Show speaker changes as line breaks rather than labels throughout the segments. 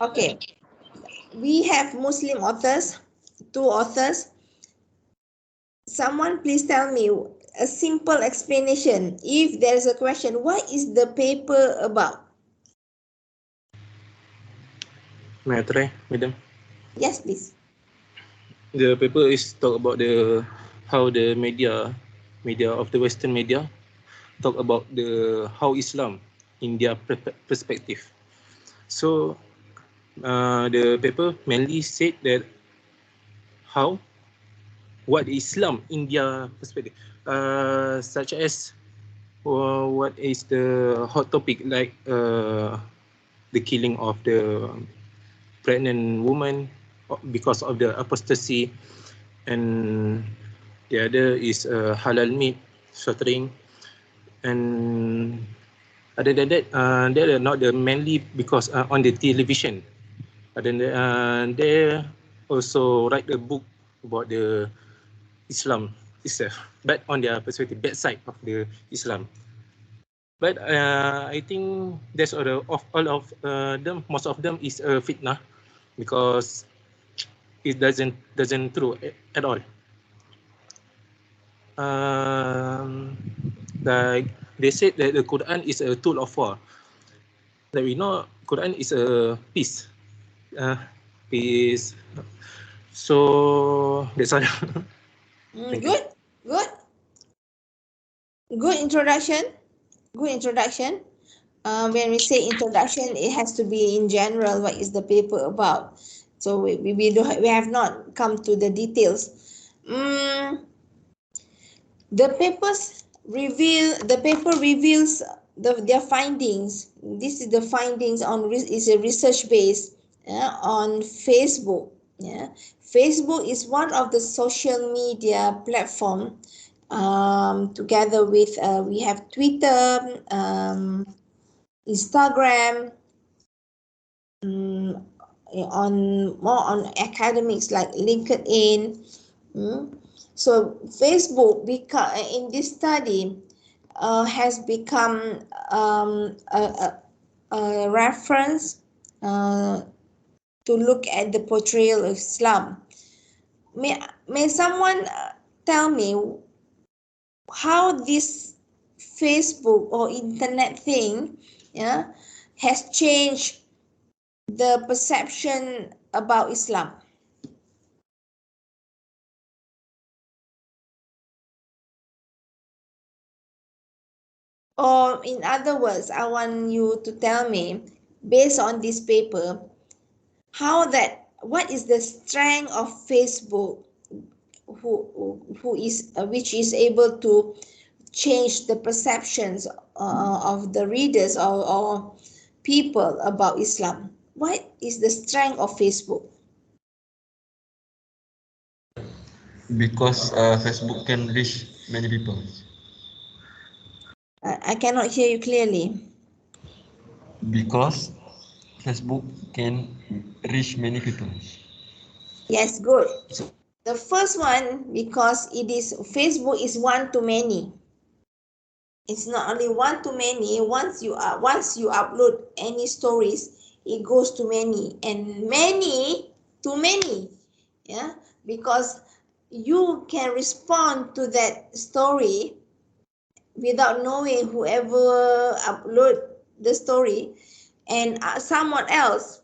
Okay, we have Muslim authors, 2 authors. Someone please tell me a simple explanation. If there is a question, what is the paper about?
May I try, madam?
Yes, please.
The paper is talk about the how the media of the Western media talk about the how Islam in their perspective. So the paper mainly said that how what Islam in their perspective, such as what is the hot topic like the killing of the pregnant woman because of the apostasy, and the other is halal meat slaughtering, and other than that, they are not the mainly because on the television. Other than that, they also write a book about the Islam itself, but on their perspective, bad side of the Islam. But I think that's all of them. Most of them is a fitnah because it doesn't true at all. Like they said that the Quran is a tool of war. That we know Quran is a peace. Peace. So that's all.
Good, good. Good introduction. Good introduction. When we say introduction, it has to be in general. What is the paper about? So we have not come to the details. The paper reveals their findings. This is the findings on is a research base on Facebook. Yeah, Facebook is one of the social media platform. Together with we have Twitter, Instagram, on academics like LinkedIn. So Facebook in this study has become a reference to look at the portrayal of Islam. May someone tell me how this Facebook or internet thing, yeah, has changed the perception about Islam? Or in other words, I want you to tell me, based on this paper, what is the strength of Facebook, which is able to change the perceptions of the readers or people about Islam? What is the strength of Facebook?
Because Facebook can reach many people.
I cannot hear you clearly.
Because Facebook can reach many people.
Yes, good. The first one, because Facebook is one to many. It's not only one to many. Once you upload any stories, it goes to many, and many to many. Yeah, because you can respond to that story without knowing whoever upload the story, and someone else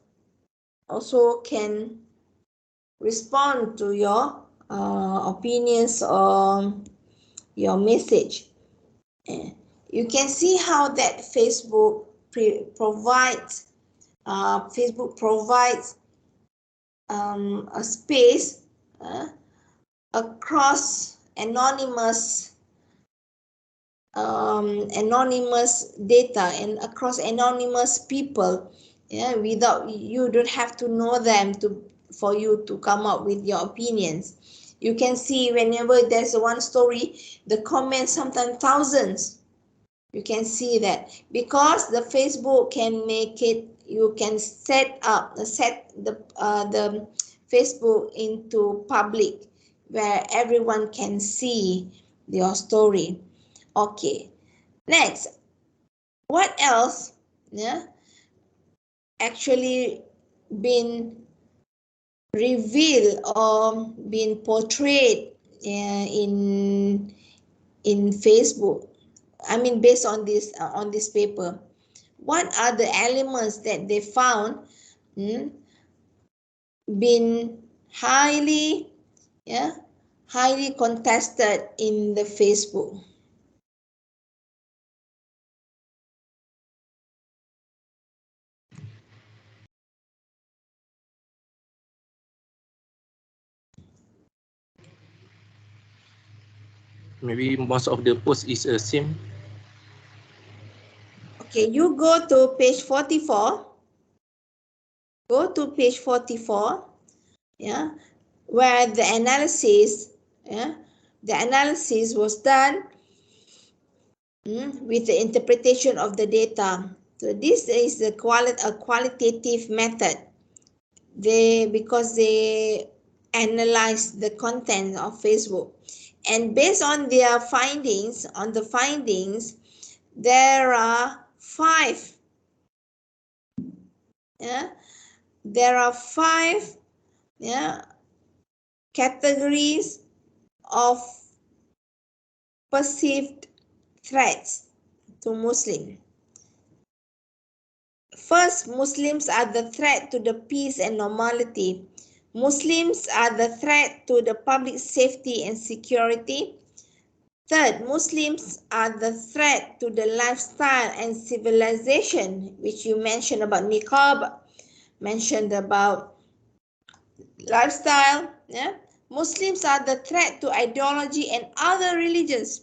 also can respond to your opinions or your message. You can see how that provides a space across anonymous data and across anonymous people. Yeah, without, you don't have to know them for you to come up with your opinions. You can see whenever there's one story, the comments sometimes thousands. You can see that because the Facebook can make it. You can set the Facebook into public, where everyone can see your story. Okay, next, what else? Yeah, actually been revealed or been portrayed in Facebook? I mean, based on this paper, what are the elements that they found been highly highly contested in the Facebook?
Maybe most of the post is same.
Okay, you go to page 44. Go to page 44, where the analysis was done with the interpretation of the data. So this is a qualitative method. Because they analyze the content of Facebook, and based on their findings, there are five categories of perceived threats to Muslims. First, Muslims are the threat to the peace and normality. Muslims are the threat to the public safety and security. Third, Muslims are the threat to the lifestyle and civilization, which you mentioned about niqab, mentioned about lifestyle. Muslims are the threat to ideology and other religions.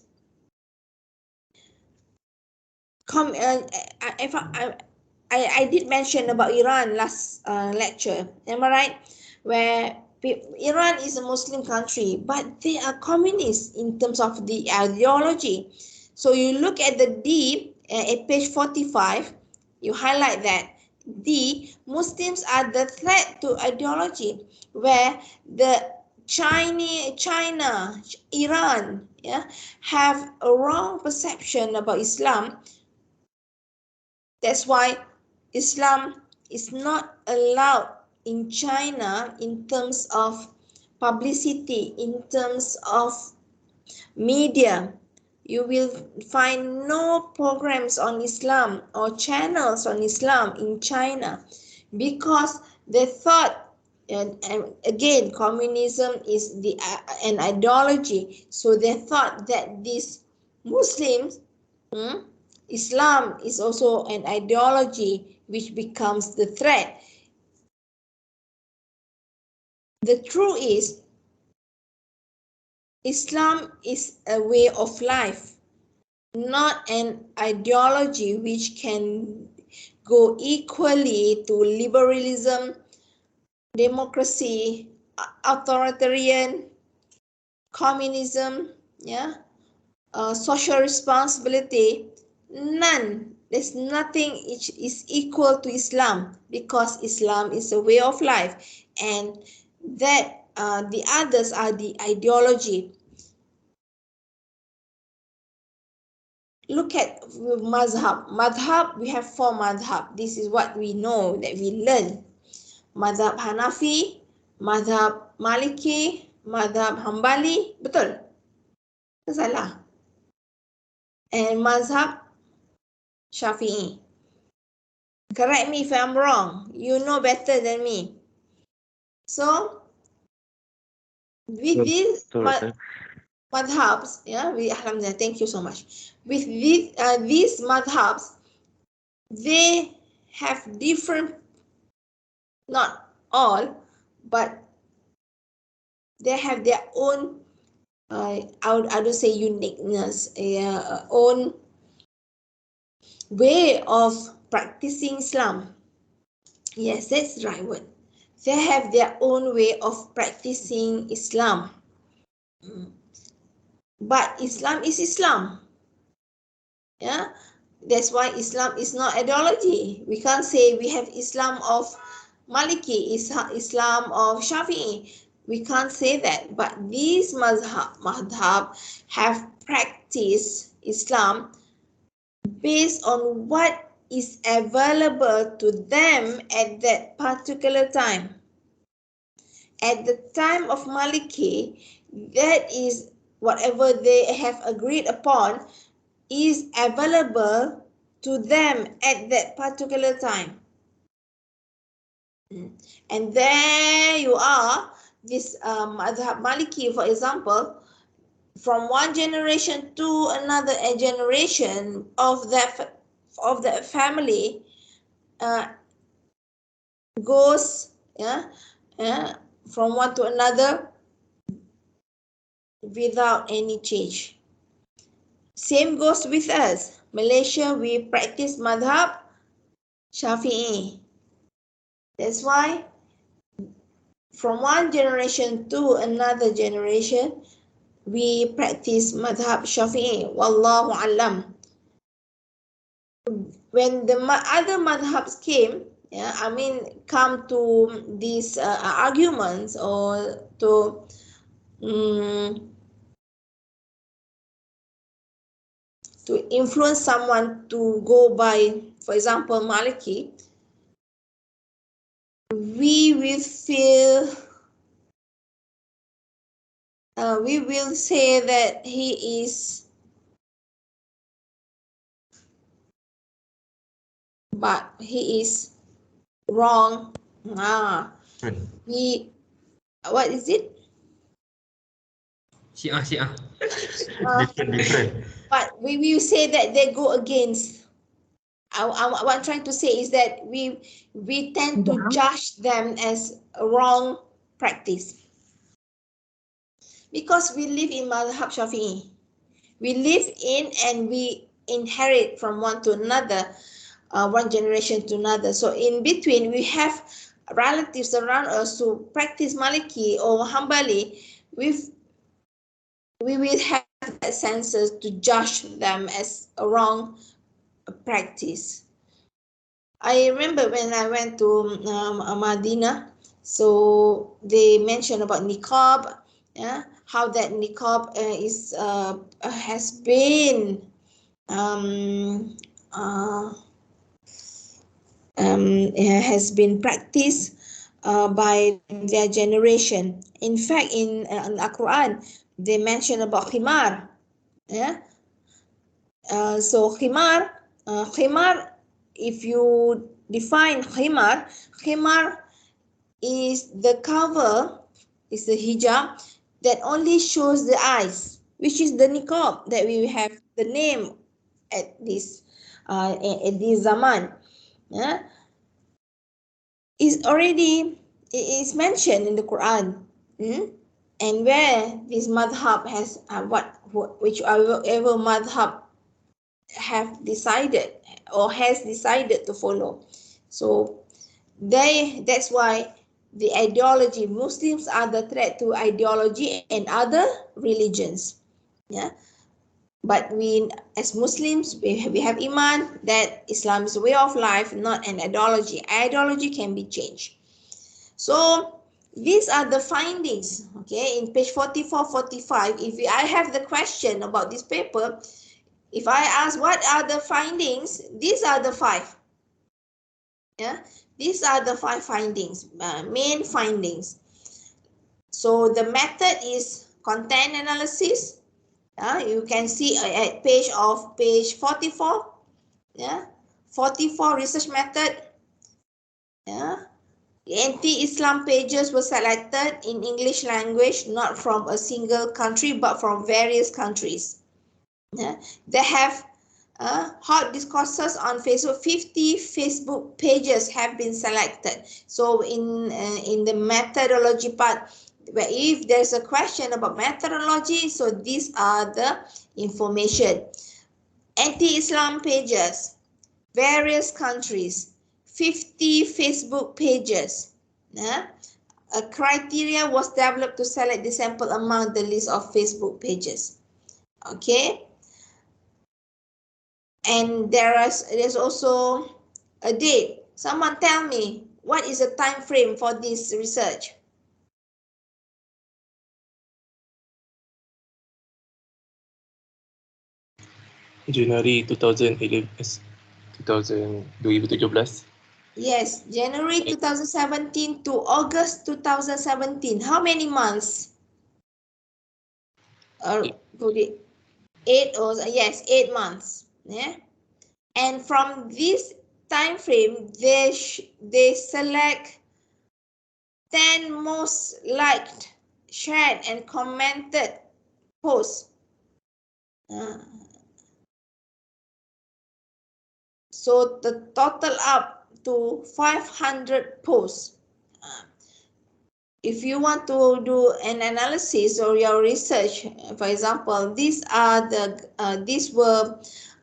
I did mention about Iran last lecture, am I right? Where Iran is a Muslim country, but they are communist in terms of the ideology. So you look at the D at page 45, you highlight that D, Muslims are the threat to ideology, where the China, Iran, have a wrong perception about Islam. That's why Islam is not allowed in China in terms of publicity, in terms of media. You will find no programs on Islam or channels on Islam in China, because they thought, and again, communism is an ideology. So they thought that these Muslims, Islam is also an ideology which becomes the threat. The truth is, Islam is a way of life, not an ideology which can go equally to liberalism, democracy, authoritarian, communism, social responsibility. None. There's nothing which is equal to Islam, because Islam is a way of life, and that the others are the ideology. Look at mazhab. Madhab, we have 4 madhab. This is what we know, that we learn. Madhab Hanafi, madhab Maliki, madhab Hambali. Betul? Salah. And mazhab Shafi'i. Correct me if I'm wrong. You know better than me. So, with these madhabs, alhamdulillah, thank you so much. With these madhabs, they have different, not all, but they have their own, I would say, uniqueness, own way of practicing Islam. Yes, that's the right word. They have their own way of practicing Islam. But Islam is Islam. That's why Islam is not ideology. We can't say we have Islam of Maliki, Islam of Shafi'i. We can't say that. But these madhab have practiced Islam based on what is available to them at that particular time. At the time of Maliki, that is whatever they have agreed upon is available to them at that particular time. And there you are, this Madhab Maliki, for example, from one generation to another generation of that family goes from one to another without any change. Same goes with us. Malaysia, we practice Madhab Shafi'i. That's why from one generation to another generation, we practice Madhab Shafi'i. Wallahu alam. When the other madhabs came, come to these arguments or to influence someone to go by, for example, Maliki, we will say that he is, but he is wrong. What is it?
Different.
But we will say that they go against. What I'm trying to say is that we tend to judge them as a wrong practice. Because we live in Madhab Shafi'i. We live in and we inherit from one to another, one generation to another. So in between, we have relatives around us who practice Maliki or Hanbali. We will have that sense to judge them as a wrong practice. I remember when I went to Madinah, so they mentioned about niqab, how that niqab has been practiced by their generation. In fact, in the Quran, they mention about khimar. So khimar, if you define khimar is the cover, is the hijab that only shows the eyes, which is the niqab that we have the name at this zaman. It is mentioned in the Quran. And where this madhab has whichever madhab have decided or has decided to follow. So that's why the ideology, Muslims are the threat to ideology and other religions. But we as Muslims, we have iman that Islam is a way of life, not an ideology. Ideology can be changed. So these are the findings, okay, in page 44, 45. I have the question about this paper, if I ask what are the findings, these are the 5. These are the 5 findings, main findings. So the method is content analysis. You can see at page 44. 44 research method. Anti-Islam pages were selected in English language, not from a single country, but from various countries. They have hot discourses on Facebook. 50 Facebook pages have been selected. So in the methodology part, where if there's a question about methodology, so these are the information. Anti-Islam pages, various countries, 50 Facebook pages. A criteria was developed to select the sample among the list of Facebook pages. Okay. And there's also a date. Someone tell me, what is the time frame for this research?
January 2011. 2017.
Yes, January 2017 to August 2017. How many months? Put it 8 or yes, 8 months. Yeah. And from this time frame, they select 10 most liked, shared, and commented posts. So the total up to 500 posts. If you want to do an analysis or your research, for example, these uh,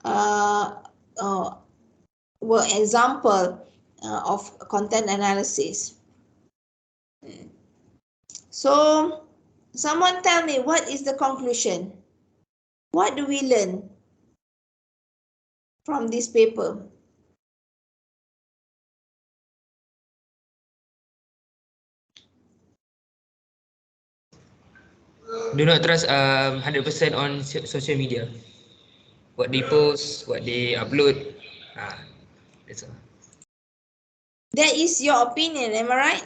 uh, were example of content analysis. So someone tell me, what is the conclusion? What do we learn from this paper?
Do not trust 100% on social media. What they post, what they upload. That's all.
That is your opinion, am I right?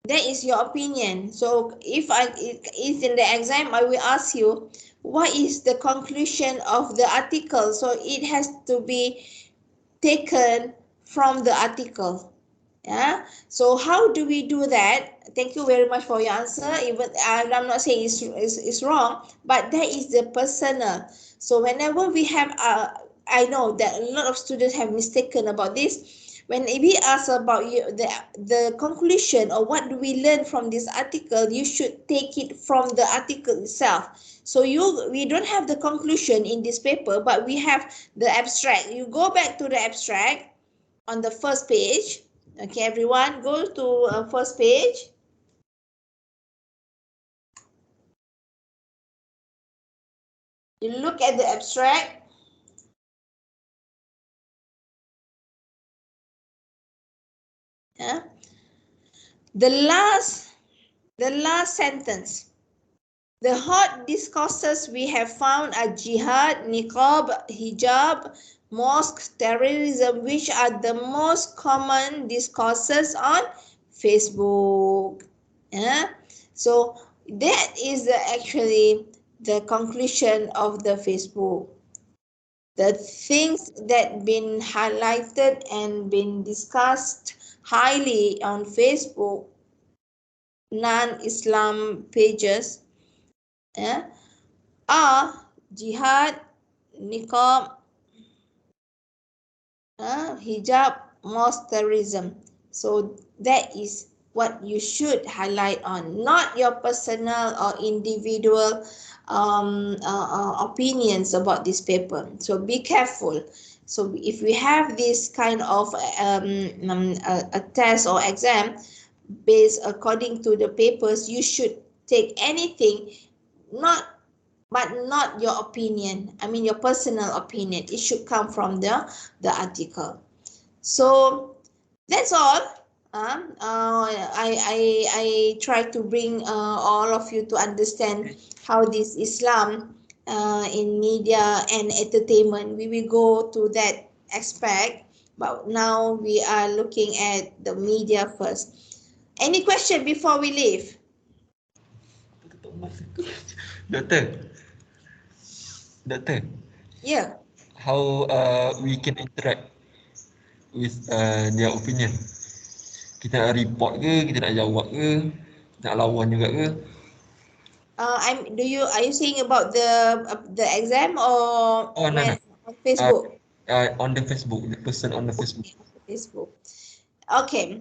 That is your opinion. So if it's in the exam, I will ask you, what is the conclusion of the article? So it has to be taken from the article. Yeah. So how do we do that? Thank you very much for your answer. Even I'm not saying it's wrong, but that is the personal. So whenever we have, I know that a lot of students have mistaken about this. When we ask about the conclusion or what do we learn from this article, you should take it from the article itself. So we don't have the conclusion in this paper, but we have the abstract. You go back to the abstract on the first page. Okay, everyone, go to first page. You look at the abstract. Yeah. The last sentence. The hot discourses we have found are jihad, niqab, hijab, mosque, terrorism, which are the most common discourses on Facebook. Yeah. So that is actually the conclusion of the Facebook. The things that been highlighted and been discussed highly on Facebook, non-Islam pages, are jihad, niqab, hijab, mosque terrorism. So that is what you should highlight on, not your personal or individual opinions about this paper. So be careful. So if we have this kind of a test or exam based according to the papers, you should take anything, but not your opinion. I mean your personal opinion. It should come from the article. So that's all. I try to bring all of you to understand how this Islam in media and entertainment. We will go to that aspect, but now we are looking at the media first. Any question before we leave?
Doctor,
Yeah.
how we can interact with their opinion? Kita nak report ke, kita nak jawab ke, nak lawan juga ke?
Are you saying about the exam or
Oh, no, no.
on Facebook?
On the Facebook, the person on the Facebook.
Facebook. Okay.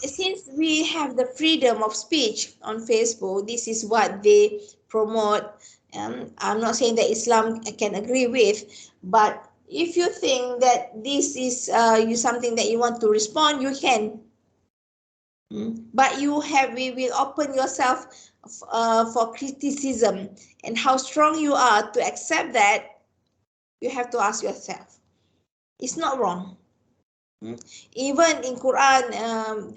Since we have the freedom of speech on Facebook, this is what they promote. I'm not saying that Islam can agree with, but if you think that this is something that you want to respond, you can. But we will open yourself for criticism, and how strong you are to accept that, you have to ask yourself. It's not wrong. Even in Quran,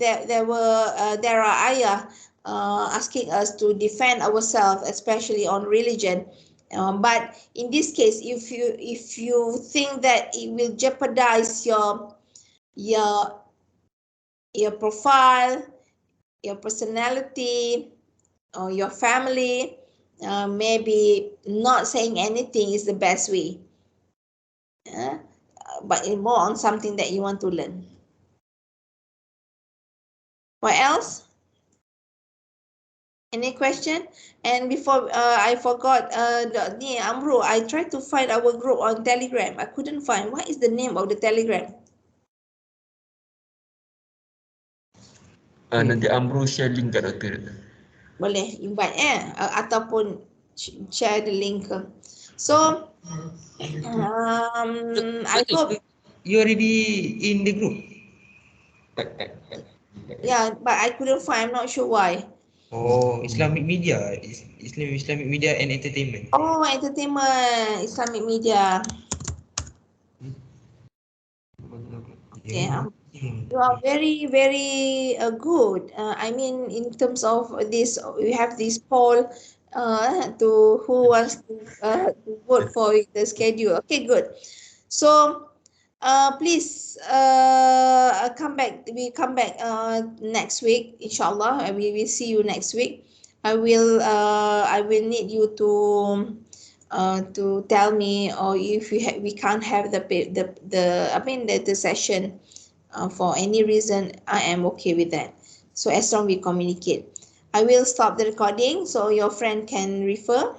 there are ayah asking us to defend ourselves, especially on religion. But in this case, if you think that it will jeopardize your your profile, your personality, or your family, maybe not saying anything is the best way. But more on something that you want to learn. What else? Any question? And before I forgot, Amro, I tried to find our group on Telegram. I couldn't find. What is the name of the Telegram?
Nanti Amro share link kat doktor.
Boleh invite ataupun share the link. So I hope.
You already in the group?
Yeah, but I couldn't find. I'm not sure why.
Oh, Islamic media, Islamic media and entertainment.
Oh, entertainment, Islamic media. Okay, you are very, very good. I mean, in terms of this, we have this poll to who wants to vote for the schedule. Okay, good. So, please come back. We come back next week, inshallah. We will see you next week. I will need you to tell me, or if we can't have the session for any reason, I am okay with that. So as long we communicate. I will stop the recording so your friend can refer.